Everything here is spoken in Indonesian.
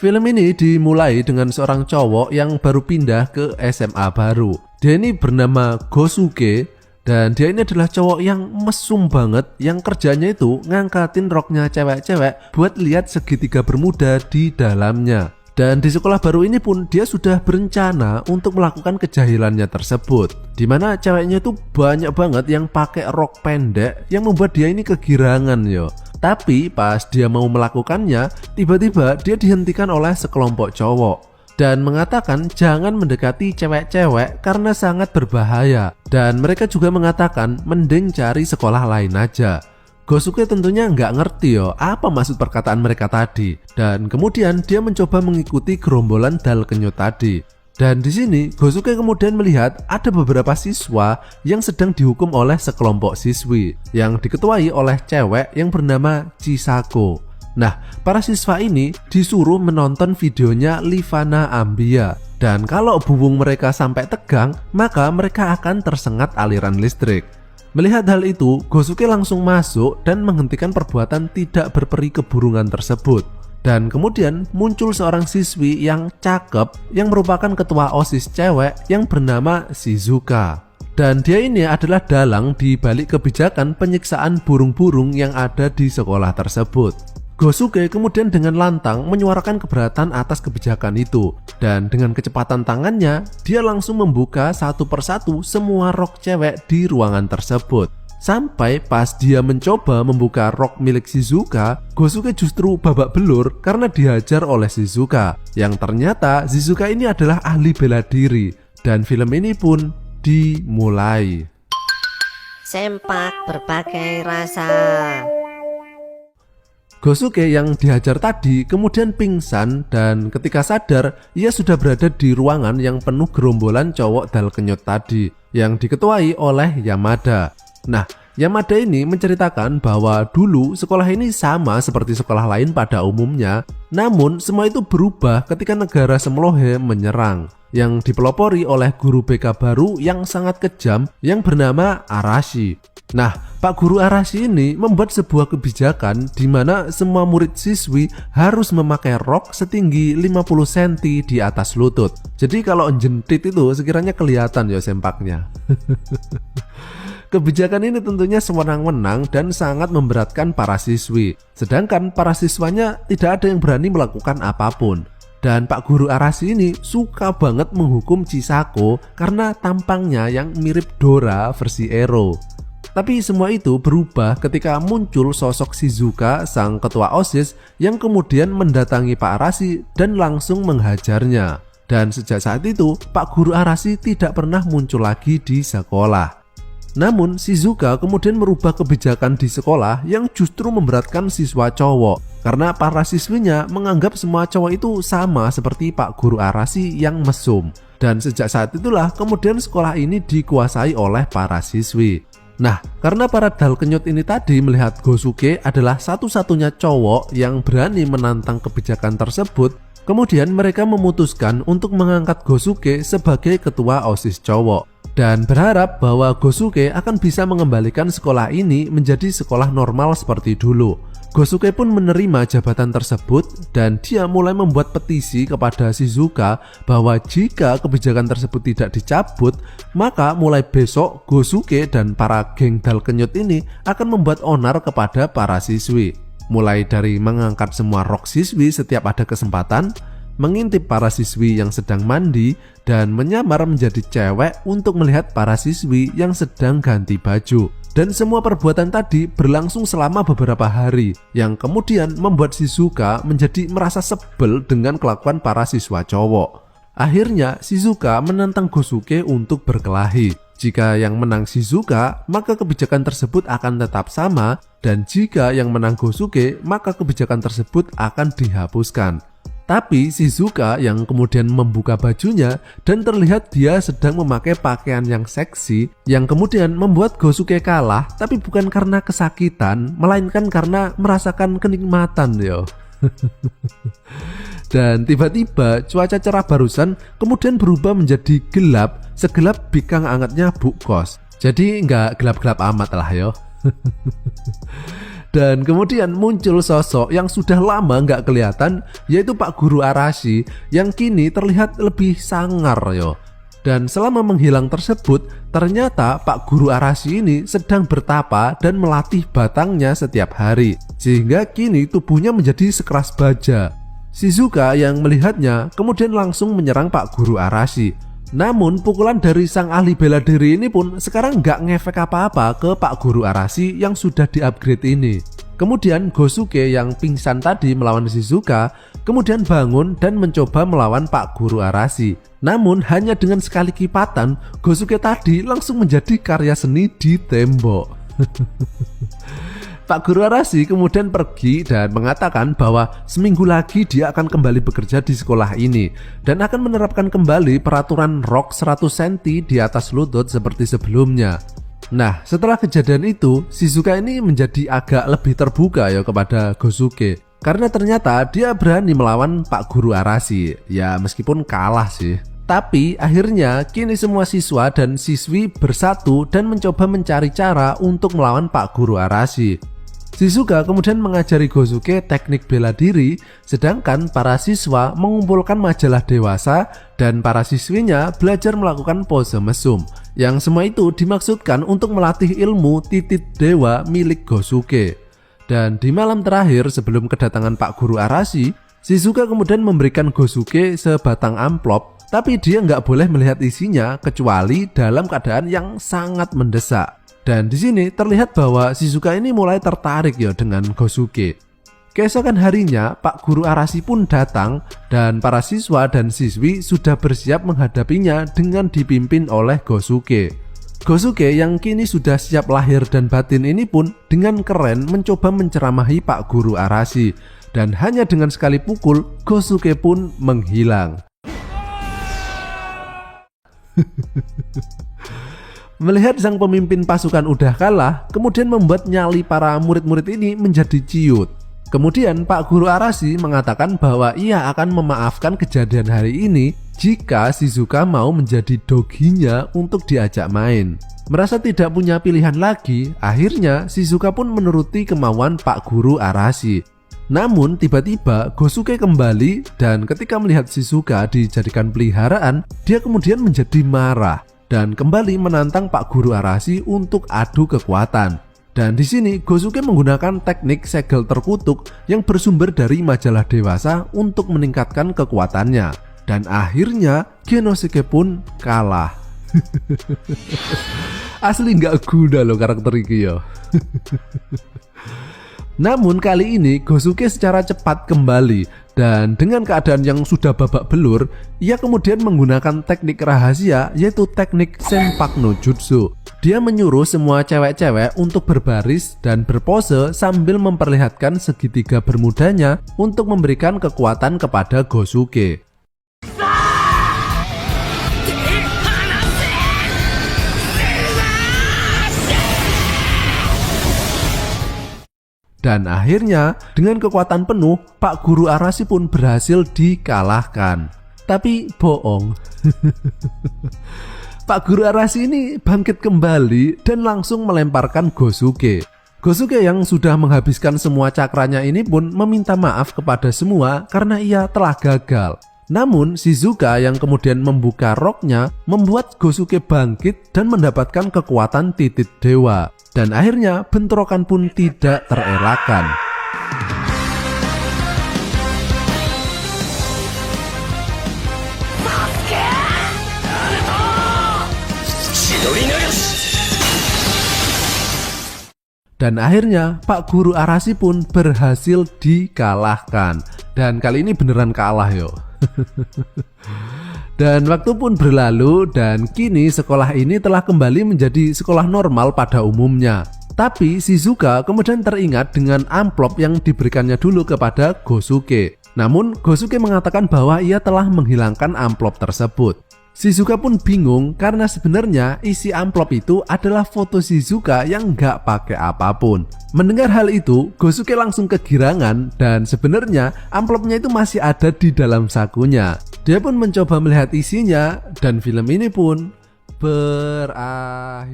Film ini dimulai dengan seorang cowok yang baru pindah ke SMA baru. Dia ini bernama Gosuke dan dia ini adalah cowok yang mesum banget, yang kerjanya itu ngangkatin roknya cewek-cewek buat lihat segitiga bermuda di dalamnya. Dan di sekolah baru ini pun dia sudah berencana untuk melakukan kejahilannya tersebut, dimana ceweknya itu banyak banget yang pakai rok pendek yang membuat dia ini kegirangan yo. Tapi pas dia mau melakukannya, tiba-tiba dia dihentikan oleh sekelompok cowok dan mengatakan jangan mendekati cewek-cewek karena sangat berbahaya. Dan mereka juga mengatakan mending cari sekolah lain aja. Gosuke tentunya nggak ngerti yo apa maksud perkataan mereka tadi, dan kemudian dia mencoba mengikuti gerombolan dal kenyut tadi. Dan di sini Gosuke kemudian melihat ada beberapa siswa yang sedang dihukum oleh sekelompok siswi yang diketuai oleh cewek yang bernama Chisako. Nah, para siswa ini disuruh menonton videonya Livana Ambia, dan kalau bumbung mereka sampai tegang, maka mereka akan tersengat aliran listrik. Melihat hal itu, Gosuke langsung masuk dan menghentikan perbuatan tidak berperi keburungan tersebut. Dan kemudian muncul seorang siswi yang cakep yang merupakan ketua OSIS cewek yang bernama Shizuka. Dan dia ini adalah dalang di balik kebijakan penyiksaan burung-burung yang ada di sekolah tersebut. Gosuke kemudian dengan lantang menyuarakan keberatan atas kebijakan itu, dan dengan kecepatan tangannya dia langsung membuka satu persatu semua rok cewek di ruangan tersebut. Sampai pas dia mencoba membuka rok milik Shizuka, Gosuke justru babak belur karena dihajar oleh Shizuka, yang ternyata Shizuka ini adalah ahli bela diri. Dan film ini pun dimulai. Sempak berbagai rasa. Gosuke yang dihajar tadi kemudian pingsan, dan ketika sadar ia sudah berada di ruangan yang penuh gerombolan cowok dal kenyut tadi yang diketuai oleh Yamada. Nah, Yamada ini menceritakan bahwa dulu sekolah ini sama seperti sekolah lain pada umumnya, namun semua itu berubah ketika negara Semlohe menyerang, yang dipelopori oleh guru BK baru yang sangat kejam yang bernama Arashi. Nah, Pak Guru Arashi ini membuat sebuah kebijakan di mana semua murid siswi harus memakai rok setinggi 50 cm di atas lutut. Jadi kalau jentit itu sekiranya kelihatan ya sempaknya. Kebijakan ini tentunya sewenang-wenang dan sangat memberatkan para siswi. Sedangkan para siswanya tidak ada yang berani melakukan apapun. Dan Pak Guru Arashi ini suka banget menghukum Chisako karena tampangnya yang mirip Dora versi Ero. Tapi semua itu berubah ketika muncul sosok Shizuka, sang ketua OSIS, yang kemudian mendatangi Pak Arashi dan langsung menghajarnya. Dan sejak saat itu, Pak Guru Arashi tidak pernah muncul lagi di sekolah. Namun Shizuka kemudian merubah kebijakan di sekolah yang justru memberatkan siswa cowok, karena para siswinya menganggap semua cowok itu sama seperti Pak Guru Arashi yang mesum. Dan sejak saat itulah kemudian sekolah ini dikuasai oleh para siswi. Nah, karena para dal kenyut ini tadi melihat Gosuke adalah satu-satunya cowok yang berani menantang kebijakan tersebut, kemudian mereka memutuskan untuk mengangkat Gosuke sebagai ketua OSIS cowok dan berharap bahwa Gosuke akan bisa mengembalikan sekolah ini menjadi sekolah normal seperti dulu. Gosuke pun menerima jabatan tersebut dan dia mulai membuat petisi kepada Shizuka bahwa jika kebijakan tersebut tidak dicabut, maka mulai besok Gosuke dan para geng dal kenyut ini akan membuat onar kepada para siswi. Mulai dari mengangkat semua rok siswi setiap ada kesempatan, mengintip para siswi yang sedang mandi, dan menyamar menjadi cewek untuk melihat para siswi yang sedang ganti baju. Dan semua perbuatan tadi berlangsung selama beberapa hari, yang kemudian membuat Shizuka menjadi merasa sebel dengan kelakuan para siswa cowok. Akhirnya Shizuka menantang Gosuke untuk berkelahi. Jika yang menang Shizuka, maka kebijakan tersebut akan tetap sama, dan jika yang menang Gosuke, maka kebijakan tersebut akan dihapuskan. Tapi Shizuka yang kemudian membuka bajunya dan terlihat dia sedang memakai pakaian yang seksi, yang kemudian membuat Gosuke kalah, tapi bukan karena kesakitan, melainkan karena merasakan kenikmatan yo. Dan tiba-tiba cuaca cerah barusan kemudian berubah menjadi gelap, segelap bikang angetnya Bu Kos. Jadi nggak gelap-gelap amat lah yo. Dan kemudian muncul sosok yang sudah lama nggak kelihatan, yaitu Pak Guru Arashi yang kini terlihat lebih sangar yo. Dan selama menghilang tersebut, ternyata Pak Guru Arashi ini sedang bertapa dan melatih batangnya setiap hari, sehingga kini tubuhnya menjadi sekeras baja. Shizuka yang melihatnya kemudian langsung menyerang Pak Guru Arashi. Namun pukulan dari sang ahli bela diri ini pun sekarang nggak ngefek apa-apa ke Pak Guru Arashi yang sudah di-upgrade ini. Kemudian Gosuke yang pingsan tadi melawan Shizuka kemudian bangun dan mencoba melawan Pak Guru Arashi. Namun hanya dengan sekali kipatan, Gosuke tadi langsung menjadi karya seni di tembok. Pak Guru Arashi kemudian pergi dan mengatakan bahwa seminggu lagi dia akan kembali bekerja di sekolah ini dan akan menerapkan kembali peraturan rok 100 cm di atas lutut seperti sebelumnya. Nah, setelah kejadian itu, Shizuka ini menjadi agak lebih terbuka ya kepada Gosuke, karena ternyata dia berani melawan Pak Guru Arashi. Ya meskipun kalah sih. Tapi akhirnya kini semua siswa dan siswi bersatu dan mencoba mencari cara untuk melawan Pak Guru Arashi. Shizuka kemudian mengajari Gosuke teknik bela diri, sedangkan para siswa mengumpulkan majalah dewasa dan para siswinya belajar melakukan pose mesum. Yang semua itu dimaksudkan untuk melatih ilmu titit dewa milik Gosuke. Dan di malam terakhir sebelum kedatangan Pak Guru Arashi, Shizuka kemudian memberikan Gosuke sebatang amplop, tapi dia nggak boleh melihat isinya kecuali dalam keadaan yang sangat mendesak. Dan di sini terlihat bahwa Shizuka ini mulai tertarik ya dengan Gosuke. Keesokan harinya Pak Guru Arashi pun datang dan para siswa dan siswi sudah bersiap menghadapinya dengan dipimpin oleh Gosuke. Gosuke yang kini sudah siap lahir dan batin ini pun dengan keren mencoba menceramahi Pak Guru Arashi. Dan hanya dengan sekali pukul, Gosuke pun menghilang. Melihat sang pemimpin pasukan udah kalah, kemudian membuat nyali para murid-murid ini menjadi ciut. Kemudian Pak Guru Arashi mengatakan bahwa ia akan memaafkan kejadian hari ini jika Shizuka mau menjadi doginya untuk diajak main. Merasa tidak punya pilihan lagi, akhirnya Shizuka pun menuruti kemauan Pak Guru Arashi. Namun tiba-tiba Gosuke kembali dan ketika melihat Shizuka dijadikan peliharaan, dia kemudian menjadi marah dan kembali menantang Pak Guru Arashi untuk adu kekuatan. Dan di sini Gosuke menggunakan teknik segel terkutuk yang bersumber dari majalah dewasa untuk meningkatkan kekuatannya. Dan akhirnya Genosuke pun kalah. Asli nggak guna loh karakter ini ya. Namun kali ini Gosuke secara cepat kembali. Dan dengan keadaan yang sudah babak belur, ia kemudian menggunakan teknik rahasia yaitu teknik Senpak no Jutsu. Dia menyuruh semua cewek-cewek untuk berbaris dan berpose sambil memperlihatkan segitiga bermudanya untuk memberikan kekuatan kepada Gosuke. Dan akhirnya dengan kekuatan penuh Pak Guru Arashi pun berhasil dikalahkan. Tapi bohong. Pak Guru Arashi ini bangkit kembali dan langsung melemparkan Gosuke. Gosuke yang sudah menghabiskan semua cakranya ini pun meminta maaf kepada semua karena ia telah gagal. Namun Shizuka yang kemudian membuka roknya membuat Gosuke bangkit dan mendapatkan kekuatan titit dewa. Dan akhirnya bentrokan pun tidak terelakkan. Dan akhirnya Pak Guru Arashi pun berhasil dikalahkan. Dan kali ini beneran kalah yo. Dan waktu pun berlalu dan kini sekolah ini telah kembali menjadi sekolah normal pada umumnya. Tapi Shizuka kemudian teringat dengan amplop yang diberikannya dulu kepada Gosuke. Namun Gosuke mengatakan bahwa ia telah menghilangkan amplop tersebut. Shizuka pun bingung karena sebenarnya isi amplop itu adalah foto Shizuka yang nggak pakai apapun. Mendengar hal itu, Gosuke langsung kegirangan dan sebenarnya amplopnya itu masih ada di dalam sakunya. Dia pun mencoba melihat isinya dan film ini pun berakhir.